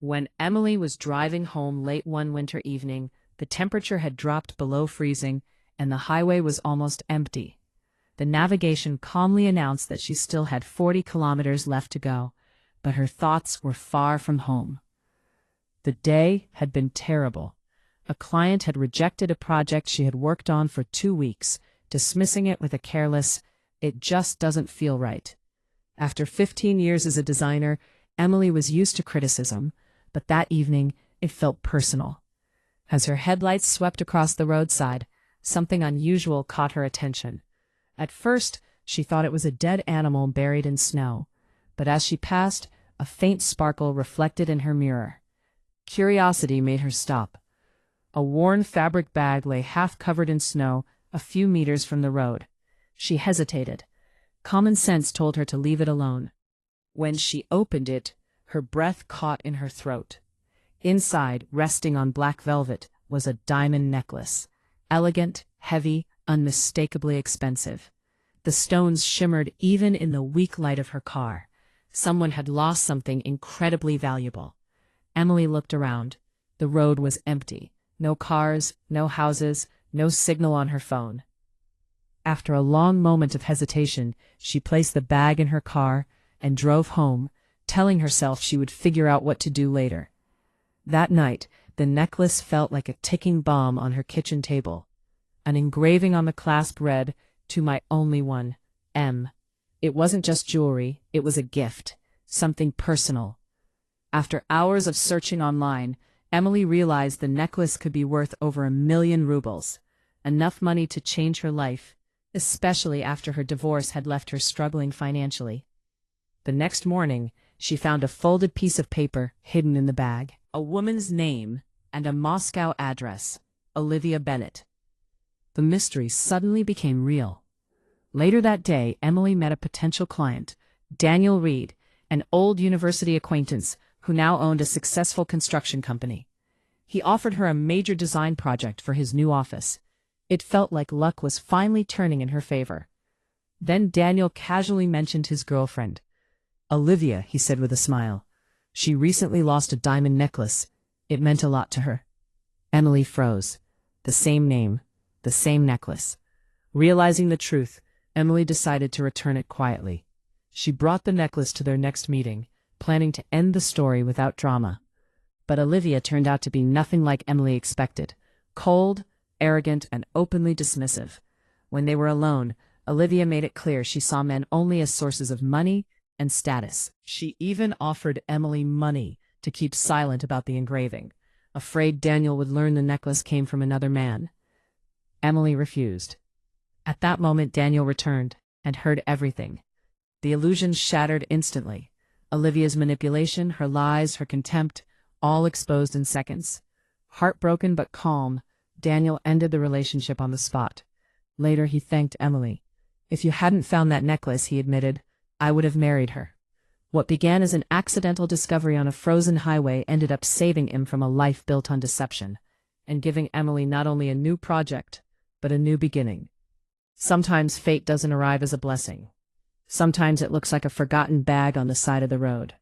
When Emily was driving home late one winter evening, the temperature had dropped below freezing, and the highway was almost empty. The navigation calmly announced that she still had 40 kilometers left to go, but her thoughts were far from home. The day had been terrible. A client had rejected a project she had worked on for 2 weeks, dismissing it with a careless, "It just doesn't feel right." After 15 years as a designer, Emily was used to criticism, but that evening it felt personal. As her headlights swept across the roadside, something unusual caught her attention. At first, she thought it was a dead animal buried in snow, but as she passed, a faint sparkle reflected in her mirror. Curiosity made her stop. A worn fabric bag lay half covered in snow a few meters from the road. She hesitated. Common sense told her to leave it alone. When she opened it, her breath caught in her throat. Inside, resting on black velvet, was a diamond necklace. Elegant, heavy, unmistakably expensive. The stones shimmered even in the weak light of her car. Someone had lost something incredibly valuable. Emily looked around. The road was empty. No cars, no houses, no signal on her phone. After a long moment of hesitation, she placed the bag in her car and drove home, telling herself she would figure out what to do later. That night, the necklace felt like a ticking bomb on her kitchen table. An engraving on the clasp read, "To my only one, M." It wasn't just jewelry, it was a gift, something personal. After hours of searching online, Emily realized the necklace could be worth over 1,000,000 rubles, enough money to change her life, especially after her divorce had left her struggling financially. The next morning, she found a folded piece of paper hidden in the bag, a woman's name and a Moscow address, Olivia Bennett. The mystery suddenly became real. Later that day, Emily met a potential client, Daniel Reed, an old university acquaintance who now owned a successful construction company. He offered her a major design project for his new office. It felt like luck was finally turning in her favor. Then Daniel casually mentioned his girlfriend. "Olivia," he said with a smile. "She recently lost a diamond necklace. It meant a lot to her." Emily froze. The same name, the same necklace. Realizing the truth, Emily decided to return it quietly. She brought the necklace to their next meeting, planning to end the story without drama. But Olivia turned out to be nothing like Emily expected. Cold, arrogant, and openly dismissive. When they were alone, Olivia made it clear she saw men only as sources of money and status. She even offered Emily money to keep silent about the engraving, afraid Daniel would learn the necklace came from another man. Emily refused. At that moment, Daniel returned and heard everything. The illusion shattered instantly. Olivia's manipulation, her lies, her contempt, all exposed in seconds. Heartbroken but calm, Daniel ended the relationship on the spot. Later, he thanked Emily. "If you hadn't found that necklace," he admitted, "I would have married her." What began as an accidental discovery on a frozen highway ended up saving him from a life built on deception, and giving Emily not only a new project, but a new beginning. Sometimes fate doesn't arrive as a blessing. Sometimes it looks like a forgotten bag on the side of the road.